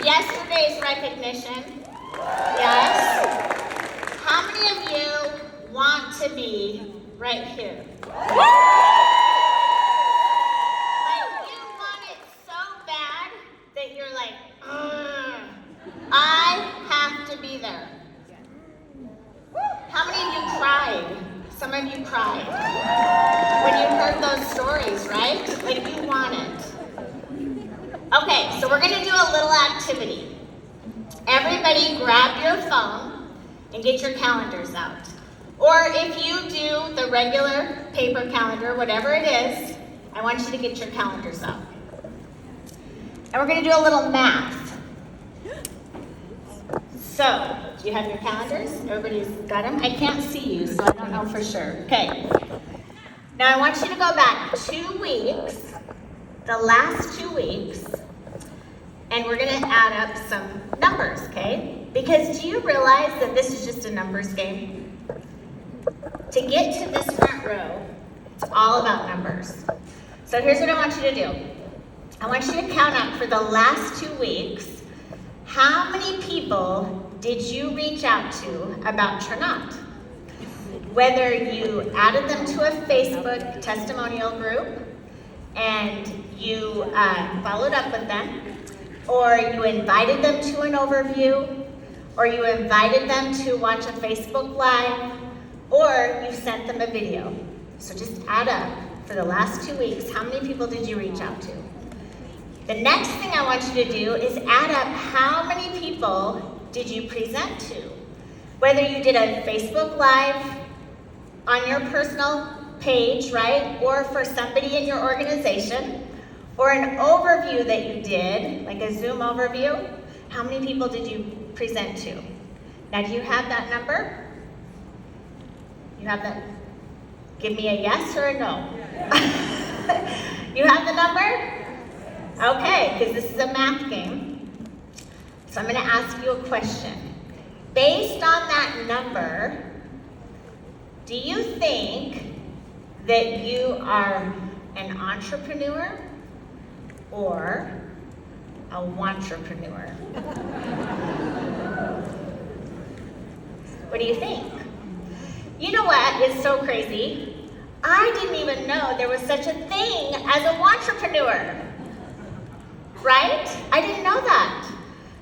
yesterday's recognition. Yes. How many of you want to be right here? Like, you want it so bad that you're like, I have to be there. How many of you cried? Some of you cried when you heard those stories, right? Like, you want it. Okay, so we're going to do a little activity. Everybody grab your phone and get your calendars out. Or if you do the regular paper calendar, whatever it is, I want you to get your calendars out. And we're going to do a little math. So, do you have your calendars? Everybody's got them? I can't see you, so I don't know for sure. Okay. Now I want you to go back 2 weeks, the last 2 weeks, and we're going to add up some numbers, okay? Because do you realize that this is just a numbers game? To get to this front row, it's all about numbers. So here's what I want you to do. I want you to count up for the last 2 weeks, how many people did you reach out to about Trinot? Whether you added them to a Facebook testimonial group and you followed up with them, or you invited them to an overview, or you invited them to watch a Facebook Live, or you sent them a video. So just add up for the last 2 weeks, how many people did you reach out to? The next thing I want you to do is add up how many people did you present to? Whether you did a Facebook Live on your personal page, right? Or for somebody in your organization, or an overview that you did, like a Zoom overview, how many people did you present to? Now, do you have that number? You have that? Give me a yes or a no. You have the number? Okay, because this is a math game. So I'm going to ask you a question. Based on that number, do you think that you are an entrepreneur or a wantrepreneur? What do you think? You know what is so crazy? I didn't even know there was such a thing as a wantrepreneur. Right? I didn't know that.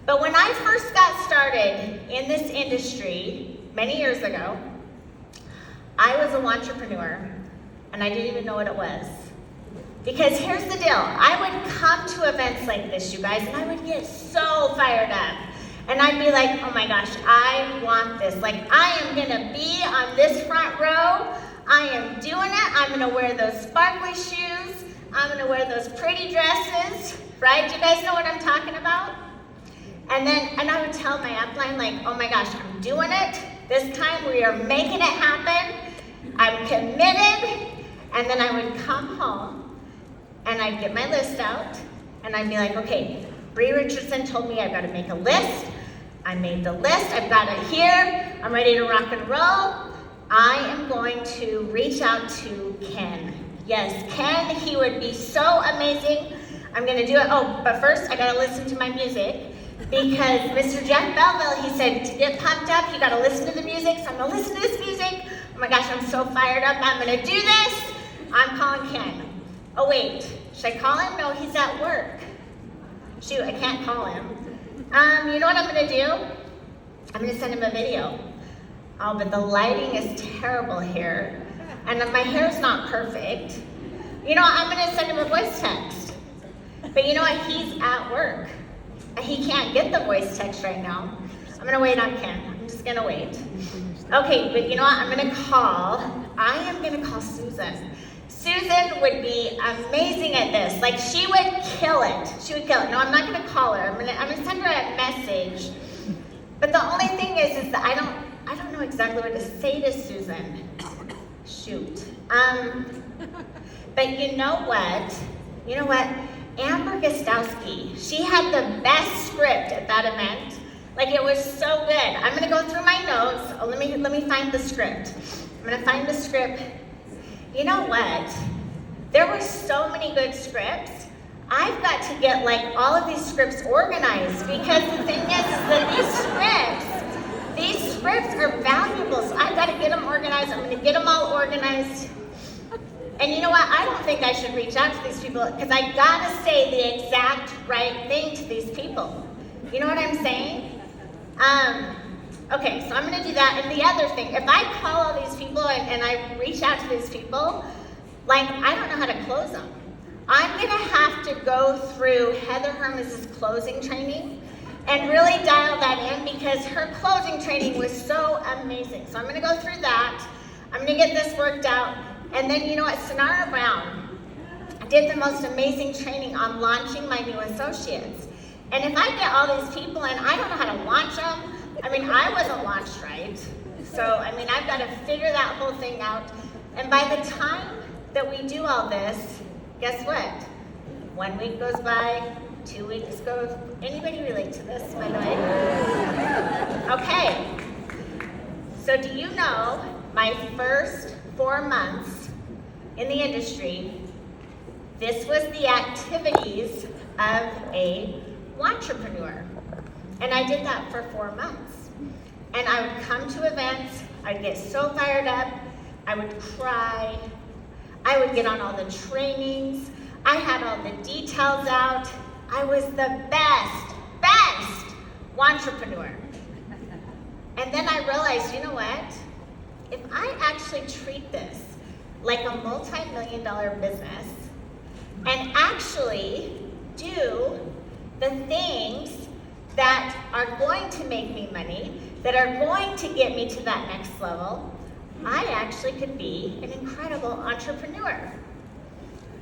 But when I first got started in this industry many years ago, I was a wantrepreneur, and I didn't even know what it was. Because here's the deal. I would come to events like this, you guys, and I would get so fired up. And I'd be like, oh my gosh, I want this. Like, I am going to be on this front row. I am doing it. I'm going to wear those sparkly shoes. I'm going to wear those pretty dresses. Right? Do you guys know what I'm talking about? And I would tell my upline, like, oh my gosh, I'm doing it. This time we are making it happen. I'm committed. And then I would come home and I'd get my list out and I'd be like, okay, Bree Richardson told me I've got to make a list. I made the list. I've got it here. I'm ready to rock and roll. I am going to reach out to Ken. Yes, Ken, he would be so amazing. I'm going to do it. Oh, but first, I got to listen to my music because Mr. Jeff Belleville, he said to get pumped up, you got to listen to the music. So I'm going to listen to this music. Oh my gosh, I'm so fired up. I'm going to do this. I'm calling Ken. Oh, wait. Should I call him? No, he's at work. Shoot, I can't call him. You know what I'm going to do? I'm going to send him a video. Oh, but the lighting is terrible here. And my hair's not perfect. You know what? I'm going to send him a voice text. But you know what? He's at work. He can't get the voice text right now. I'm going to wait on Ken. I'm just going to wait. Okay, but you know what? I am going to call Susan. Susan would be amazing at this. Like, she would kill it. She would kill it. No, I'm not going to call her. I'm going to send her a message. But the only thing is that I don't know exactly what to say to Susan. Shoot. But you know what? Amber Gostowski, she had the best script at that event. Like, it was so good. I'm gonna go through my notes. Oh, let me find the script. I'm gonna find the script. You know what? There were so many good scripts. I've got to get like all of these scripts organized, because the thing is that these scripts are valuable. So I've got to get them organized. I'm going to get them all organized. And you know what? I don't think I should reach out to these people, because I got to say the exact right thing to these people. You know what I'm saying? Okay, so I'm going to do that. And the other thing, if I call all these people and I reach out to these people, like, I don't know how to close them. I'm going to have to go through Heather Hermes' closing training and really dial that in, because her closing training was so amazing. So I'm going to go through that. I'm going to get this worked out. And then, you know what, Sonara Brown did the most amazing training on launching my new associates. And if I get all these people and I don't know how to launch them, I mean, I wasn't launched right. So, I mean, I've got to figure that whole thing out. And by the time that we do all this, guess what? 1 week goes by, 2 weeks goes. Anybody relate to this, by the way? Okay. So do you know my first 4 months in the industry, this was the activities of a entrepreneur. And I did that for 4 months. And I would come to events, I'd get so fired up, I would cry, I would get on all the trainings, I had all the details out. I was the best entrepreneur. And then I realized, you know what? If I actually treat this like a multi-million-dollar business and actually do the things that are going to make me money, that are going to get me to that next level, I actually could be an incredible entrepreneur.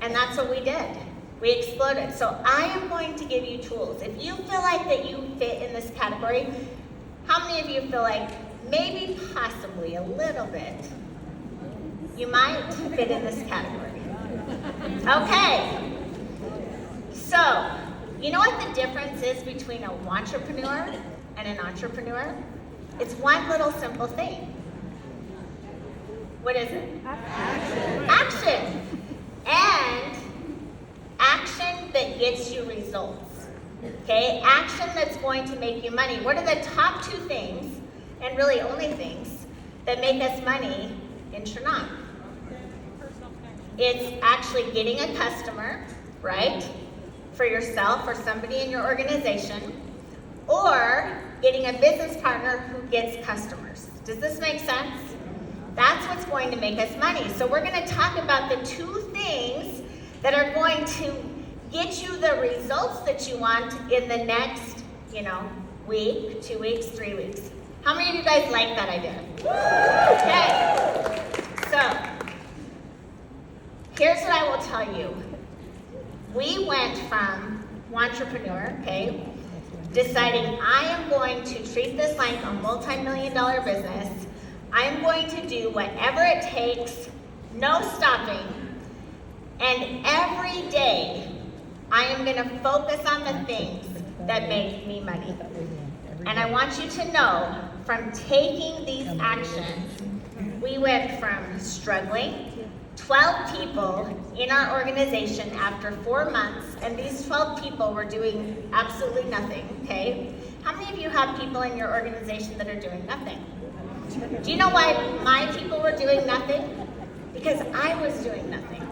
And that's what we did. We exploded. So I am going to give you tools. If you feel like that you fit in this category, how many of you feel like maybe possibly a little bit you might fit in this category? Okay. So, you know what the difference is between an entrepreneur and an entrepreneur? It's one little simple thing. What is it? Action. And action that gets you results. Okay? Action that's going to make you money. What are the top 2 things, and really only things, that make us money in Chernot? It's actually getting a customer, right? For yourself or somebody in your organization, or getting a business partner who gets customers. Does this make sense? That's what's going to make us money. So we're going to talk about the 2 things that are going to get you the results that you want in the next, week, 2 weeks, 3 weeks. How many of you guys like that idea? Okay. So, here's what I will tell you. We went from entrepreneur, okay, deciding I am going to treat this like a multi-million-dollar business. I'm going to do whatever it takes, no stopping, and every day I am going to focus on the things that make me money. And I want you to know, from taking these actions, we went from struggling, 12 people in our organization after 4 months, and these 12 people were doing absolutely nothing, okay? How many of you have people in your organization that are doing nothing? Do you know why my people were doing nothing? Because I was doing nothing.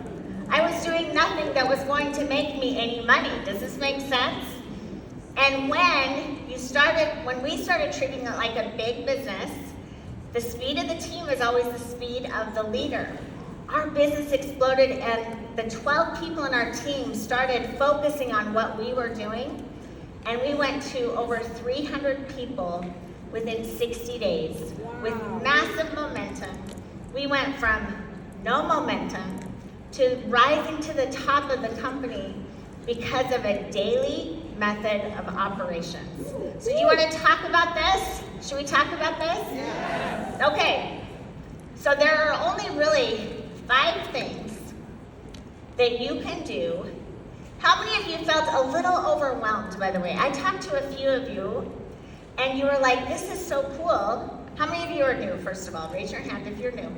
I was doing nothing that was going to make me any money. Does this make sense? And when we started treating it like a big business, the speed of the team is always the speed of the leader. Our business exploded, and the 12 people in our team started focusing on what we were doing, and we went to over 300 people within 60 days with massive momentum. We went from no momentum to rising to the top of the company because of a daily method of operations. So do you want to talk about this? Should we talk about this? Yes. Okay. So there are only really 5 things that you can do. How many of you felt a little overwhelmed, by the way? I talked to a few of you, and you were like, this is so cool. How many of you are new, first of all? Raise your hand if you're new.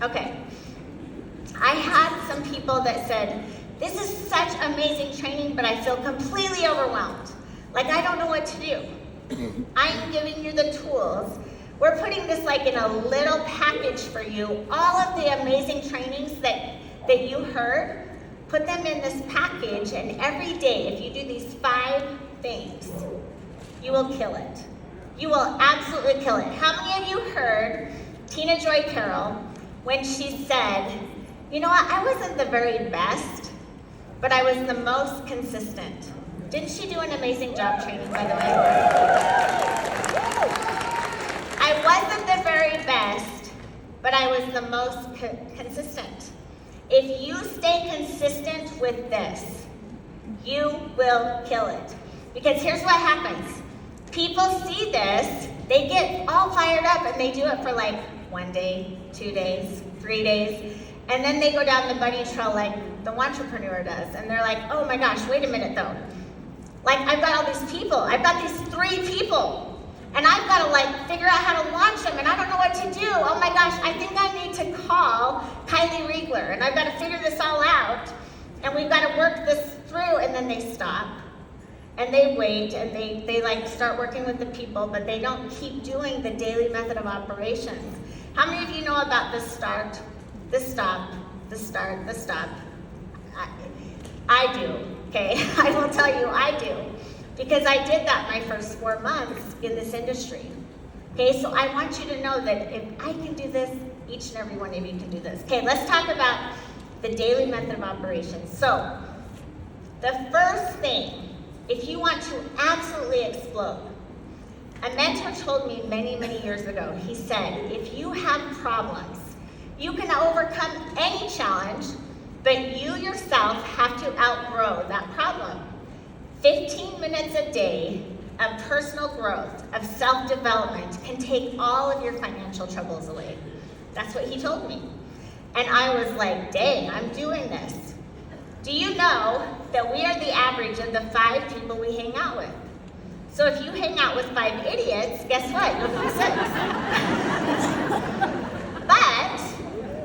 Okay. I had some people that said, this is such amazing training, but I feel completely overwhelmed. Like I don't know what to do. I'm giving you the tools. We're putting this like in a little package for you. All of the amazing trainings that you heard, put them in this package, and every day, if you do these 5 things, you will kill it. You will absolutely kill it. How many of you heard Tina Joy Carroll when she said, you know what, I wasn't the very best, but I was the most consistent. Didn't she do an amazing job training, by the way? I wasn't the very best, but I was the most consistent. If you stay consistent with this, you will kill it. Because here's what happens. People see this, they get all fired up, and they do it for like 1 day, 2 days, 3 days, and then they go down the bunny trail like the entrepreneur does, and they're like, oh my gosh, wait a minute though. Like, I've got all these people, I've got these 3 people, and I've got to like figure out how to launch them, and I don't know what to do. Oh my gosh, I think I need to call Kylie Riegler, and I've got to figure this all out, and we've got to work this through, and then they stop, and they wait, and they like start working with the people, but they don't keep doing the daily method of operations. How many of you know about the start, the stop, the start, the stop? I do, okay? I will tell you, I do. Because I did that my first 4 months in this industry. Okay, so I want you to know that if I can do this, each and every one of you can do this. Okay, let's talk about the daily method of operations. So, the first thing, if you want to absolutely explode, a mentor told me many, many years ago, he said, if you have problems, you can overcome any challenge, but you yourself have to outgrow that problem. 15 minutes a day of personal growth, of self-development, can take all of your financial troubles away. That's what he told me. And I was like, dang, I'm doing this. Do you know that we are the average of the 5 people we hang out with? So if you hang out with 5 idiots, guess what? You'll be 6. But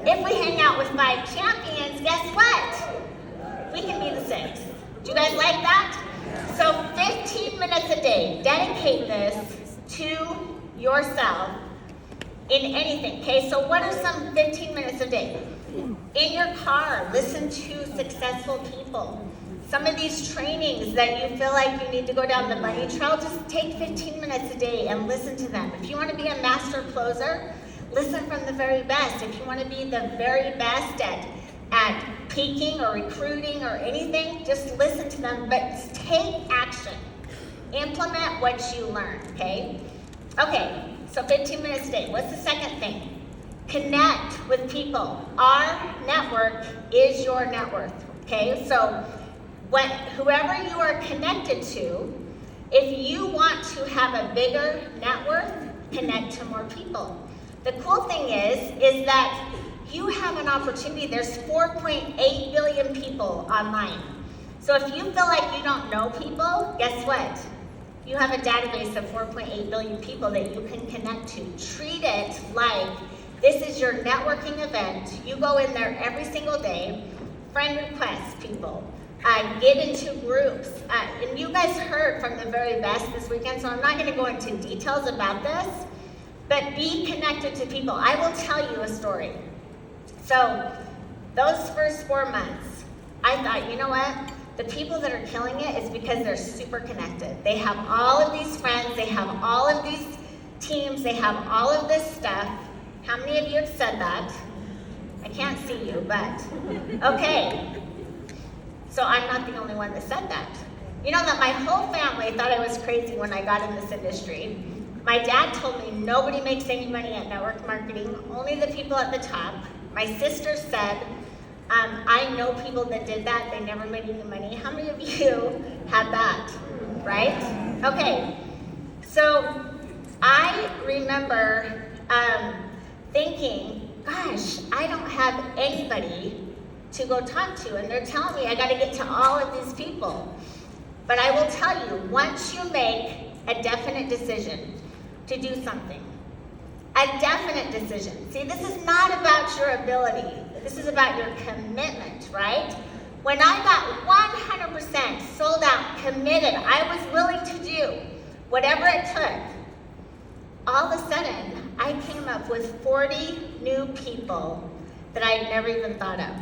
if we hang out with 5 champions, guess what? We can be the 6th. Do you guys like that? So 15 minutes a day, dedicate this to yourself in anything, okay? So what are some 15 minutes a day? In your car, listen to successful people. Some of these trainings that you feel like you need to go down the bunny trail, just take 15 minutes a day and listen to them. If you want to be a master closer, listen from the very best. If you want to be the very best at peaking or recruiting or anything, just listen to them, but take action. Implement what you learn, okay? Okay, so 15 minutes a day. What's the second thing? Connect with people. Our network is your net worth, okay? So whoever you are connected to, if you want to have a bigger net worth, connect to more people. The cool thing is that you have an opportunity. There's 4.8 billion people online. So if you feel like you don't know people, guess what? You have a database of 4.8 billion people that you can connect to. Treat it like this is your networking event. You go in there every single day, friend request people, get into groups. And you guys heard from the very best this weekend, so I'm not gonna go into details about this, but be connected to people. I will tell you a story. So those first 4 months, I thought, you know what? The people that are killing it is because they're super connected. They have all of these friends, they have all of these teams, they have all of this stuff. How many of you have said that? I can't see you, but okay. So I'm not the only one that said that. You know that my whole family thought I was crazy when I got in this industry. My dad told me nobody makes any money at network marketing, only the people at the top. My sister said, I know people that did that, they never made any money. How many of you had that, right? Okay, so I remember thinking, gosh, I don't have anybody to go talk to, and they're telling me I gotta get to all of these people. But I will tell you, once you make a definite decision to do something, a definite decision. See, this is not about your ability. This is about your commitment, right? When I got 100% sold out, committed, I was willing to do whatever it took, all of a sudden, I came up with 40 new people that I had never even thought of.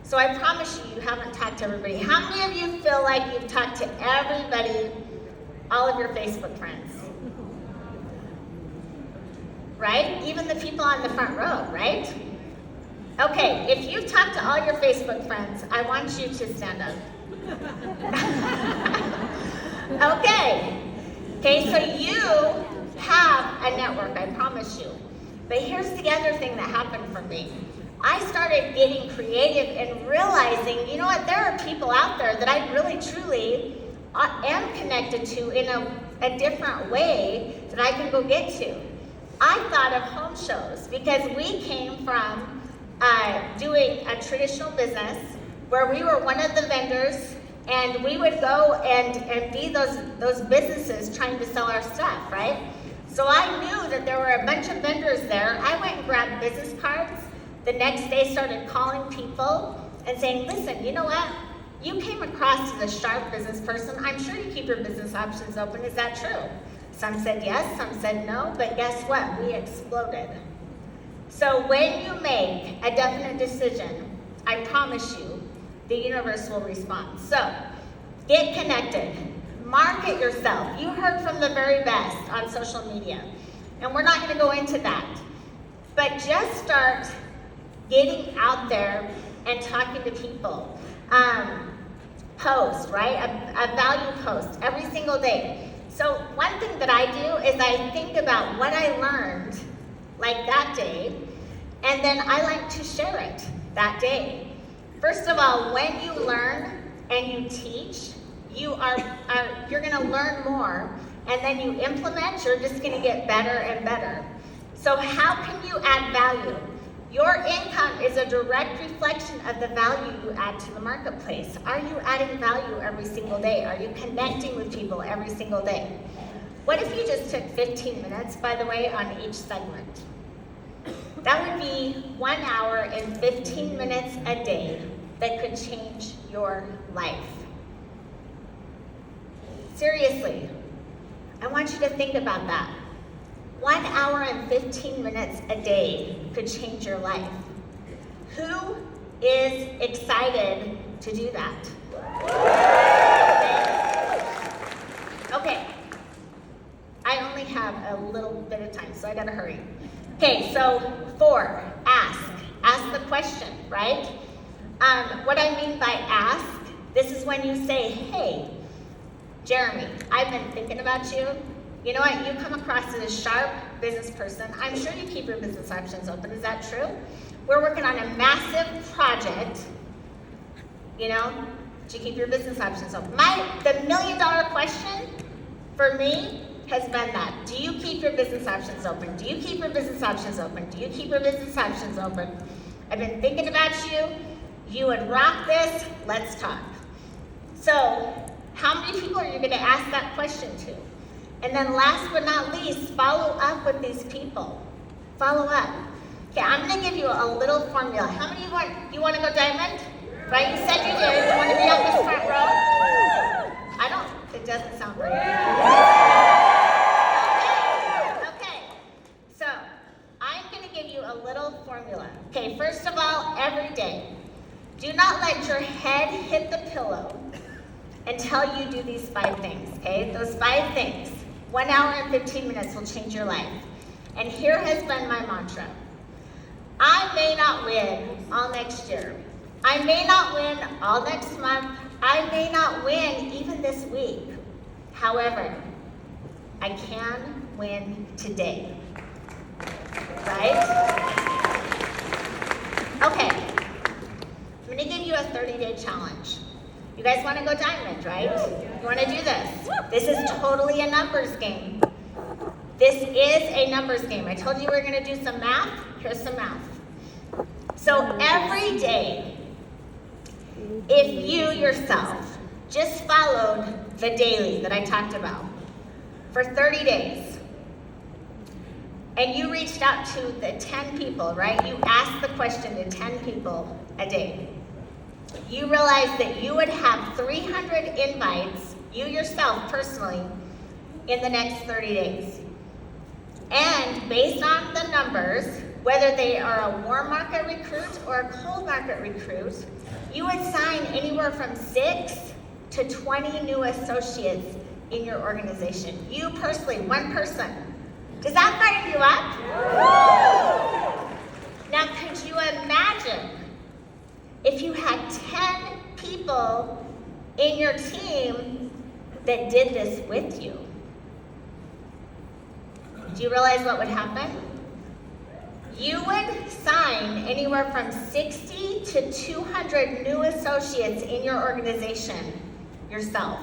So I promise you, you haven't talked to everybody. How many of you feel like you've talked to everybody, all of your Facebook friends? Right? Even the people on the front row, right? Okay, if you've talked to all your Facebook friends, I want you to stand up. Okay, so you have a network, I promise you. But here's the other thing that happened for me. I started getting creative and realizing, you know what, there are people out there that I really, truly am connected to in a different way that I can go get to. I thought of home shows because we came from doing a traditional business where we were one of the vendors, and we would go and be those businesses trying to sell our stuff, right? So I knew that there were a bunch of vendors there. I went and grabbed business cards. The next day started calling people and saying, listen, you know what? You came across as a sharp business person. I'm sure you keep your business options open. Is that true? Some said yes, some said no, but guess what? We exploded. So when you make a definite decision, I promise you, the universe will respond. So get connected. Market yourself. You heard from the very best on social media, and we're not going to go into that. But just start getting out there and talking to people. Post, right? A value post every single day. So one thing that I do is I think about what I learned like that day, and then I like to share it that day. First of all, when you learn and you teach, you're going to learn more, and then you implement, you're just going to get better and better. So how can you add value? Your income is a direct reflection of the value you add to the marketplace. Are you adding value every single day? Are you connecting with people every single day? What if you just took 15 minutes, by the way, on each segment? That would be 1 hour and 15 minutes a day that could change your life. Seriously, I want you to think about that. 1 hour and 15 minutes a day could change your life. Who is excited to do that? Okay. I only have a little bit of time, so I gotta hurry. Okay, so 4, ask. Ask the question, right? What I mean by ask, this is when you say, hey, Jeremy, I've been thinking about you. You know what, you come across as a sharp business person. I'm sure you keep your business options open, is that true? We're working on a massive project. You know, do you keep your business options open? The $1 million question for me has been that. Do you keep your business options open? Do you keep your business options open? Do you keep your business options open? I've been thinking about you. You would rock this. Let's talk. So, how many people are you going to ask that question to? And then last but not least, follow up with these people. Follow up. Okay, I'm going to give you a little formula. How many you want to go diamond? Right? You said you did. You want to be on this front row? It doesn't sound very good. Okay. So, I'm going to give you a little formula. Okay, first of all, every day, do not let your head hit the pillow until you do these 5 things, okay? Those 5 things. 1 hour and 15 minutes will change your life. And here has been my mantra. I may not win all next year. I may not win all next month. I may not win even this week. However, I can win today. Right? Okay. I'm going to give you a 30-day challenge. You guys want to go diamond, right? You want to do this. This is totally a numbers game. This is a numbers game. I told you we were going to do some math. Here's some math. So every day, if you yourself just followed the daily that I talked about for 30 days, and you reached out to the 10 people, right? You asked the question to 10 people a day. you realized that you would have 300 invites, you yourself personally, in the next 30 days. And based on the numbers, whether they are a warm market recruit or a cold market recruit, you would sign anywhere from 6 to 20 new associates in your organization. You personally, one person. Does that fire you up? Now, could you imagine if you had 10 people in your team that did this with you? Do you realize what would happen? You would sign anywhere from 60 to 200 new associates in your organization yourself.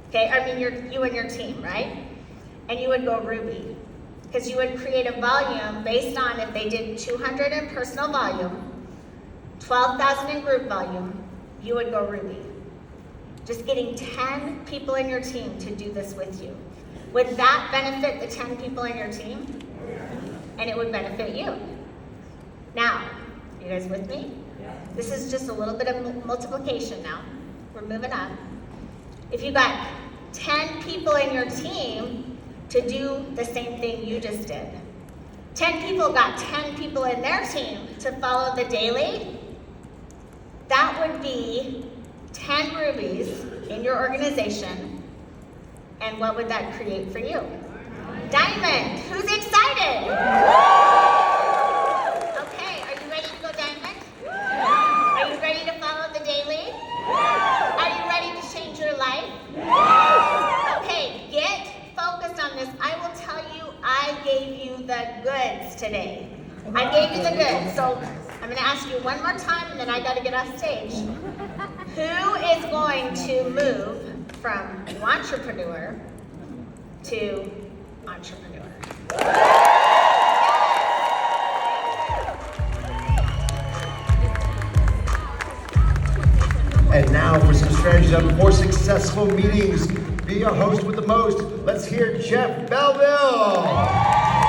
Okay, I mean you and your team, right? And you would go Ruby. Because you would create a volume based on if they did 200 in personal volume, 12,000 in group volume, you would go Ruby. Just getting 10 people in your team to do this with you. Would that benefit the 10 people in your team? And it would benefit you. Now, you guys with me? This is just a little bit of multiplication now. We're moving up. If you got 10 people in your team to do the same thing you just did, 10 people got 10 people in their team to follow the daily, that would be 10 rubies in your organization. And what would that create for you? Diamond. Who's excited? Okay, are you ready to go diamond? Are you ready to follow the daily? Are you ready to change your life? Okay, get focused on this. I will tell you, I gave you the goods today. I gave you the goods. So I'm going to ask you one more time, and then I got to get off stage. Who is going to move from entrepreneur to entrepreneur? And now for some strategies on more successful meetings. Be a host with the most. Let's hear Jeff Belleville.